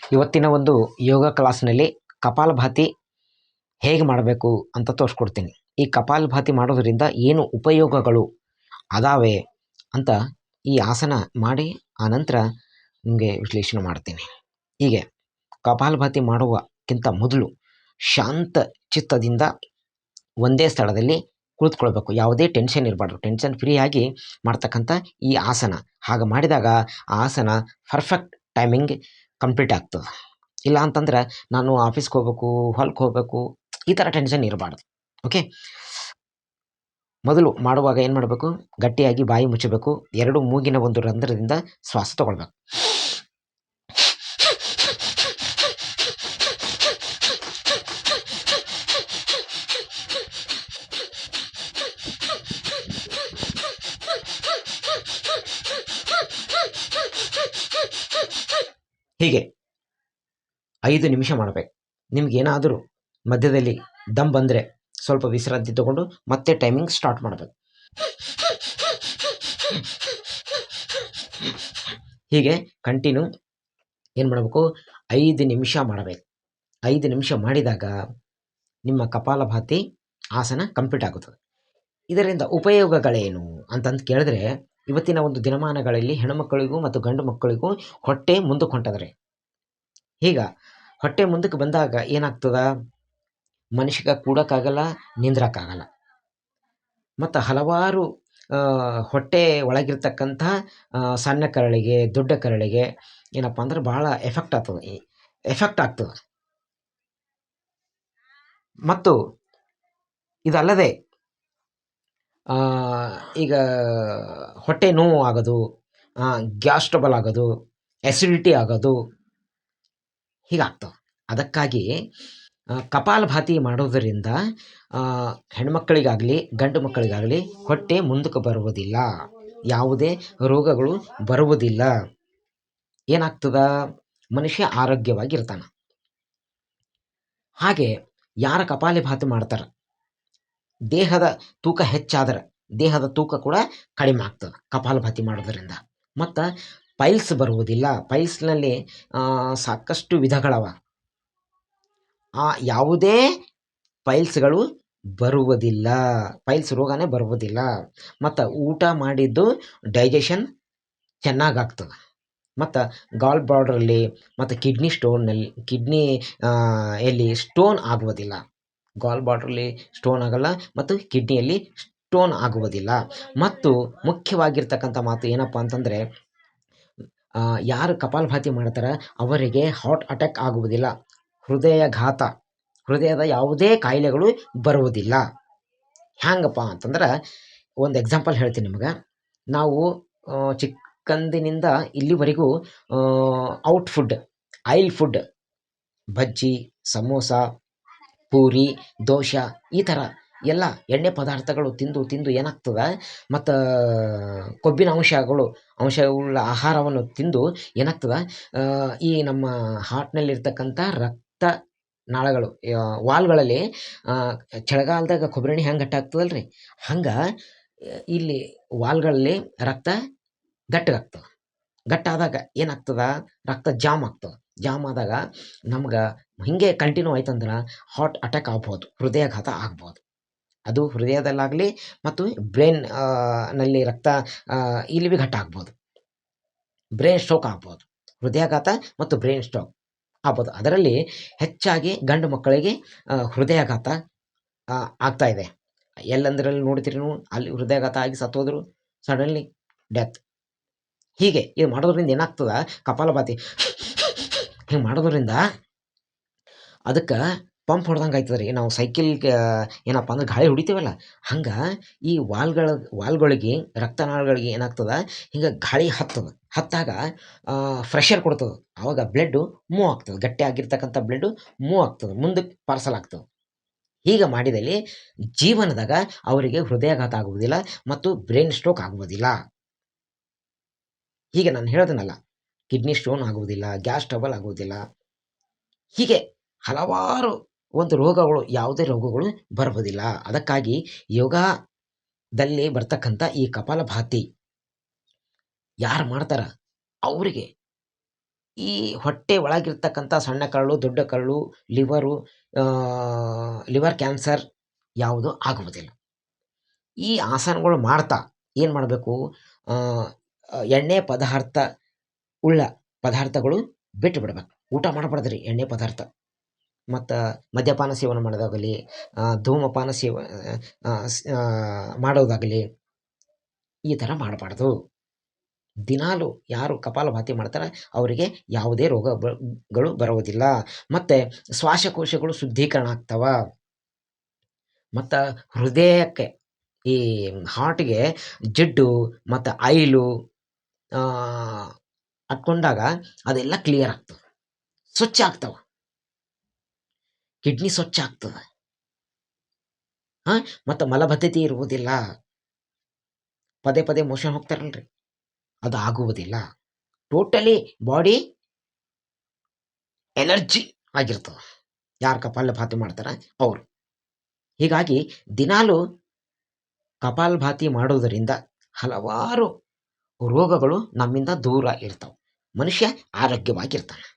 ಇವತ್ತಿನ ಒಂದು ಯೋಗ ಕ್ಲಾಸ್ನಲ್ಲಿ ಕಪಾಲಭಾತಿ ಹೇಗೆ ಮಾಡಬೇಕು ಅಂತ ತೋರಿಸ್ಕೊಡ್ತೀನಿ. ಈ ಕಪಾಲಭಾತಿ ಮಾಡೋದರಿಂದ ಏನು ಉಪಯೋಗಗಳು ಅದಾವೆ ಅಂತ ಈ ಆಸನ ಮಾಡಿ ಆನಂತರ ನಿಮಗೆ ವಿಶ್ಲೇಷಣೆ ಮಾಡ್ತೀನಿ. ಹೀಗೆ ಕಪಾಲಭಾತಿ ಮಾಡುವಕ್ಕಿಂತ ಮೊದಲು ಶಾಂತ ಚಿತ್ತದಿಂದ ಒಂದೇ ಸ್ಥಳದಲ್ಲಿ ಕುಳಿತುಕೊಳ್ಬೇಕು. ಯಾವುದೇ ಟೆನ್ಷನ್ ಇರಬಾರ್ದು. ಟೆನ್ಷನ್ ಫ್ರೀ ಆಗಿ ಮಾಡ್ತಕ್ಕಂಥ ಈ ಆಸನ. ಹಾಗೆ ಮಾಡಿದಾಗ ಆ ಆಸನ ಪರ್ಫೆಕ್ಟ್ ಟೈಮಿಂಗ್ ಕಂಪ್ಲೀಟ್ ಆಗ್ತದೆ. ಇಲ್ಲ ಅಂತಂದ್ರೆ ನಾನು ಆಫೀಸ್ಗೆ ಹೋಗ್ಬೇಕು, ಹೊಲಕ್ಕೆ ಹೋಗ್ಬೇಕು, ಈ ಥರ ಟೆನ್ಷನ್ ಇರಬಾರ್ದು. ಓಕೆ, ಮೊದಲು ಮಾಡುವಾಗ ಏನು ಮಾಡಬೇಕು? ಗಟ್ಟಿಯಾಗಿ ಬಾಯಿ ಮುಚ್ಚಬೇಕು. ಎರಡು ಮೂಗಿನ ಒಂದು ರಂಧ್ರದಿಂದ ಶ್ವಾಸ ತಗೊಳ್ಬೇಕು. ಹೀಗೆ 5 ನಿಮಿಷ ಮಾಡಬೇಕು. ನಿಮ್ಗೇನಾದರೂ ಮಧ್ಯದಲ್ಲಿ ದಮ್ ಬಂದರೆ ಸ್ವಲ್ಪ ವಿಶ್ರಾಂತಿ ತಗೊಂಡು ಮತ್ತೆ ಟೈಮಿಂಗ್ ಸ್ಟಾರ್ಟ್ ಮಾಡಬೇಕು. ಹೀಗೆ ಕಂಟಿನ್ಯೂ ಏನು ಮಾಡಬೇಕು? 5 ನಿಮಿಷ ಮಾಡಬೇಕು. 5 ನಿಮಿಷ ಮಾಡಿದಾಗ ನಿಮ್ಮ ಕಪಾಲಭಾತಿ ಆಸನ ಕಂಪ್ಲೀಟ್ ಆಗುತ್ತದೆ. ಇದರಿಂದ ಉಪಯೋಗಗಳೇನು ಅಂತಂದು ಕೇಳಿದ್ರೆ, ಇವತ್ತಿನ ಒಂದು ದಿನಮಾನಗಳಲ್ಲಿ ಹೆಣ್ಣುಮಕ್ಕಳಿಗೂ ಮತ್ತು ಗಂಡು ಮಕ್ಕಳಿಗೂ ಹೊಟ್ಟೆ ಮುಂದಕ್ಕೆ ಹೊಂಟದ್ರಿ. ಈಗ ಹೊಟ್ಟೆ ಮುಂದಕ್ಕೆ ಬಂದಾಗ ಏನಾಗ್ತದ? ಮನುಷ್ಯಗೆ ಕೂಡೋಕ್ಕಾಗಲ್ಲ, ನಿಂದ್ರಕ್ಕಾಗಲ್ಲ. ಮತ್ತು ಹಲವಾರು ಹೊಟ್ಟೆ ಒಳಗಿರ್ತಕ್ಕಂಥ ಸಣ್ಣ ಕರಳಿಗೆ, ದೊಡ್ಡ ಕರಳಿಗೆ ಏನಪ್ಪ ಅಂದ್ರೆ ಭಾಳ ಎಫೆಕ್ಟ್ ಆಗ್ತದೆ. ಮತ್ತು ಇದಲ್ಲದೆ ಈಗ ಹೊಟ್ಟೆ ನೋವು ಆಗೋದು, ಗ್ಯಾಸ್ ಟ್ರಬಲ್ ಆಗೋದು, ಆ್ಯಸಿಡಿಟಿ ಆಗೋದು ಹೀಗಾಗ್ತವೆ. ಅದಕ್ಕಾಗಿ ಕಪಾಲಭಾತಿ ಮಾಡೋದರಿಂದ ಹೆಣ್ಮಕ್ಕಳಿಗಾಗಲಿ ಗಂಡು ಮಕ್ಕಳಿಗಾಗಲಿ ಹೊಟ್ಟೆ ಮುಂದಕ್ಕೆ ಬರುವುದಿಲ್ಲ, ಯಾವುದೇ ರೋಗಗಳು ಬರುವುದಿಲ್ಲ. ಏನಾಗ್ತದ? ಮನುಷ್ಯ ಆರೋಗ್ಯವಾಗಿರ್ತಾನೆ. ಹಾಗೆ ಯಾರ ಕಪಾಲಭಾತಿ ಮಾಡ್ತಾರೆ, ದೇಹದ ತೂಕ ಹೆಚ್ಚಾದರೆ ದೇಹದ ತೂಕ ಕೂಡ ಕಡಿಮೆ ಆಗ್ತದೆ ಕಪಾಲಭಾತಿ ಮಾಡೋದರಿಂದ. ಮತ್ತು ಪೈಲ್ಸ್ ಬರುವುದಿಲ್ಲ. ಪೈಲ್ಸ್ನಲ್ಲಿ ಸಾಕಷ್ಟು ವಿಧಗಳವ. ಯಾವುದೇ ಪೈಲ್ಸ್ಗಳು ಬರುವುದಿಲ್ಲ, ಪೈಲ್ಸ್ ರೋಗನೇ ಬರುವುದಿಲ್ಲ. ಮತ್ತು ಊಟ ಮಾಡಿದ್ದು ಡೈಜೆಷನ್ ಚೆನ್ನಾಗಾಗ್ತದೆ. ಮತ್ತು ಗಾಲ್ ಬ್ಲಾಡರಲ್ಲಿ ಮತ್ತು ಕಿಡ್ನಿ ಎಲ್ಲಿ ಸ್ಟೋನ್ ಆಗುವುದಿಲ್ಲ. ಗಾಲ್ ಬ್ಲಾಡರಲ್ಲಿ ಸ್ಟೋನ್ ಆಗಲ್ಲ ಮತ್ತು ಕಿಡ್ನಿಯಲ್ಲಿ ಸ್ಟೋನ್ ಆಗುವುದಿಲ್ಲ. ಮತ್ತು ಮುಖ್ಯವಾಗಿರ್ತಕ್ಕಂಥ ಮಾತು ಏನಪ್ಪ ಅಂತಂದರೆ, ಯಾರು ಕಪಾಲಭಾತಿ ಮಾಡ್ತಾರೆ ಅವರಿಗೆ ಹಾರ್ಟ್ ಅಟ್ಯಾಕ್ ಆಗುವುದಿಲ್ಲ, ಹೃದಯದ ಯಾವುದೇ ಕಾಯಿಲೆಗಳು ಬರುವುದಿಲ್ಲ. ಹ್ಯಾಂಗಪ್ಪ ಅಂತಂದ್ರೆ, ಒಂದು ಎಕ್ಸಾಂಪಲ್ ಹೇಳ್ತೀನಿ ನಿಮಗೆ. ನಾವು ಚಿಕ್ಕಂದಿನಿಂದ ಇಲ್ಲಿವರೆಗೂ ಆಯಿಲ್ ಫುಡ್, ಬಜ್ಜಿ, ಸಮೋಸ, ಪೂರಿ, ದೋಸೆ ಈ ಥರ ಎಲ್ಲ ಎಣ್ಣೆ ಪದಾರ್ಥಗಳು ತಿಂದು ಏನಾಗ್ತದೆ? ಮತ್ತು ಕೊಬ್ಬಿನ ಅಂಶವುಳ್ಳ ಆಹಾರವನ್ನು ತಿಂದು ಏನಾಗ್ತದೆ? ಈ ನಮ್ಮ ಹಾರ್ಟ್ನಲ್ಲಿರ್ತಕ್ಕಂಥ ರಕ್ತ ನಾಳಗಳು, ವಾಲ್ಗಳಲ್ಲಿ ಚಳಿಗಾಲದಾಗ ಕೊಬ್ಬರಿ ಎಣ್ಣೆ ಹೆಂಗೆ ಗಟ್ಟಾಗ್ತದಲ್ರಿ, ಹಂಗೆ ಇಲ್ಲಿ ವಾಲ್ಗಳಲ್ಲಿ ರಕ್ತ ಗಟ್ಟಗಾಗ್ತದೆ. ಗಟ್ಟಾದಾಗ ಏನಾಗ್ತದ? ರಕ್ತ ಜಾಮ್ ಆದಾಗ ನಮ್ಗೆ ಹಿಂಗೆ ಕಂಟಿನ್ಯೂ ಆಯ್ತಂದ್ರೆ ಹಾರ್ಟ್ ಅಟ್ಯಾಕ್ ಆಗ್ಬೋದು, ಹೃದಯಾಘಾತ ಆಗ್ಬೋದು. ಅದು ಹೃದಯದಲ್ಲಾಗಲಿ ಮತ್ತು ಬ್ರೈನ್ ನಲ್ಲಿ ರಕ್ತ ಇಲ್ಲಿ ಭೀ ಘಟ್ಟ ಆಗ್ಬೋದು. ಬ್ರೈನ್ ಸ್ಟ್ರೋಕ್ ಆಗ್ಬೋದು. ಹೃದಯಾಘಾತ ಮತ್ತು ಬ್ರೈನ್ ಸ್ಟ್ರೋಕ್ ಆಗ್ಬೋದು. ಅದರಲ್ಲಿ ಹೆಚ್ಚಾಗಿ ಗಂಡು ಮಕ್ಕಳಿಗೆ ಹೃದಯಾಘಾತ ಆಗ್ತಾ ಇದೆ. ಎಲ್ಲಂದ್ರಲ್ಲಿ ನೋಡ್ತೀರಿ ನೀವು, ಅಲ್ಲಿ ಹೃದಯಾಘಾತ ಆಗಿ ಸತ್ತೋದ್ರು, ಸಡನ್ಲಿ ಡೆತ್. ಹೀಗೆ ಇದು ಮಾಡೋದ್ರಿಂದ ಏನಾಗ್ತದ? ಕಪಾಲಭಾತಿ ಹಿಂಗೆ ಮಾಡೋದ್ರಿಂದ ಅದಕ್ಕೆ ಪಂಪ್ ಹೊಡ್ದಂಗೆ ಆಯ್ತದೆ ರೀ. ನಾವು ಸೈಕಲ್ಗೆ ಏನಪ್ಪ ಅಂದ್ರೆ ಗಾಳಿ ಹೊಡಿತೀವಲ್ಲ, ಹಂಗೆ ಈ ವಾಲ್ಗಳಿಗೆ ರಕ್ತನಾಳಗಳಿಗೆ ಏನಾಗ್ತದೆ? ಹಿಂಗೆ ಗಾಳಿ ಹತ್ತಾಗ ಫ್ರೆಷರ್ ಕೊಡ್ತದೆ. ಆವಾಗ ಬ್ಲಡ್ಡು ಮೂವ್ ಆಗ್ತದೆ. ಗಟ್ಟಿ ಆಗಿರ್ತಕ್ಕಂಥ ಬ್ಲಡ್ಡು ಮೂವ್ ಆಗ್ತದೆ, ಮುಂದಕ್ಕೆ ಪಾರ್ಸಲ್ ಆಗ್ತದೆ. ಹೀಗೆ ಮಾಡಿದಲ್ಲಿ ಜೀವನದಾಗ ಅವರಿಗೆ ಹೃದಯಾಘಾತ ಆಗುವುದಿಲ್ಲ ಮತ್ತು ಬ್ರೈನ್ ಸ್ಟ್ರೋಕ್ ಆಗುವುದಿಲ್ಲ. ಹೀಗೆ ನಾನು ಹೇಳ್ದನಲ್ಲ, ಕಿಡ್ನಿ ಸ್ಟೋನ್ ಆಗುವುದಿಲ್ಲ, ಗ್ಯಾಸ್ ಟ್ರಬಲ್ ಆಗುವುದಿಲ್ಲ. ಹೀಗೆ ಹಲವಾರು ಒಂದು ರೋಗಗಳು, ಯಾವುದೇ ರೋಗಗಳು ಬರುವುದಿಲ್ಲ. ಅದಕ್ಕಾಗಿ ಯೋಗದಲ್ಲಿ ಬರ್ತಕ್ಕಂಥ ಈ ಕಪಾಲಭಾತಿ ಯಾರು ಮಾಡ್ತಾರ ಅವರಿಗೆ ಈ ಹೊಟ್ಟೆ ಒಳಗಿರ್ತಕ್ಕಂಥ ಸಣ್ಣ ಕರಳು, ದೊಡ್ಡ ಕರಳು, ಲಿವರು, ಲಿವರ್ ಕ್ಯಾನ್ಸರ್ ಯಾವುದು ಆಗುವುದಿಲ್ಲ. ಈ ಆಸನಗಳು ಮಾಡ್ತಾ ಏನು ಮಾಡಬೇಕು, ಎಣ್ಣೆ ಪದಾರ್ಥ ಉಳ್ಳ ಪದಾರ್ಥಗಳು ಬಿಟ್ಟು ಬಿಡ್ಬೇಕು. ಊಟ ಮಾಡಬಾರ್ದ್ರಿ ಎಣ್ಣೆ ಪದಾರ್ಥ. ಮತ್ತು ಮದ್ಯಪಾನ ಸೇವನೆ ಮಾಡೋದಾಗಲಿ, ಧೂಮಪಾನ ಮಾಡೋದಾಗಲಿ ಈ ಥರ ಮಾಡಬಾರ್ದು. ದಿನಾಲು ಯಾರು ಕಪಾಲಭಾತಿ ಮಾಡ್ತಾರೆ ಅವರಿಗೆ ಯಾವುದೇ ರೋಗಗಳು ಬರುವುದಿಲ್ಲ. ಮತ್ತು ಶ್ವಾಸಕೋಶಗಳು ಶುದ್ಧೀಕರಣ ಆಗ್ತವ. ಮತ್ತು ಹೃದಯಕ್ಕೆ, ಈ ಹಾರ್ಟ್ಗೆ ಜಿಡ್ಡು ಮತ್ತು ಆಯಿಲು ಹತ್ಕೊಂಡಾಗ ಅದೆಲ್ಲ ಕ್ಲಿಯರ್ ಆಗ್ತದೆ, ಸ್ವಚ್ಛ ಆಗ್ತವ. ಕಿಡ್ನಿ ಸ್ವಚ್ಛ ಆಗ್ತದೆ. ಮತ್ತು ಮಲಬದ್ಧತೆ ಇರುವುದಿಲ್ಲ. ಪದೇ ಪದೇ ಮೋಷನ್ ಹೋಗ್ತಾರಲ್ರಿ, ಅದು ಆಗುವುದಿಲ್ಲ. ಟೋಟಲಿ ಬಾಡಿ ಎನರ್ಜಿ ಆಗಿರ್ತದೆ ಯಾರು ಕಪಾಲಭಾತಿ ಮಾಡ್ತಾರೆ ಅವರು. ಹೀಗಾಗಿ ದಿನಾಲು ಕಪಾಲಭಾತಿ ಮಾಡೋದರಿಂದ ಹಲವಾರು ರೋಗಗಳು ನಮ್ಮಿಂದ ದೂರ ಇರ್ತಾವೆ. ಮನುಷ್ಯ ಆರೋಗ್ಯವಾಗಿರ್ತಾನೆ.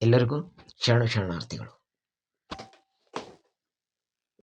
ಎಲ್ಲರಿಗೂ ಶರಣಾರ್ಥಿಗಳು.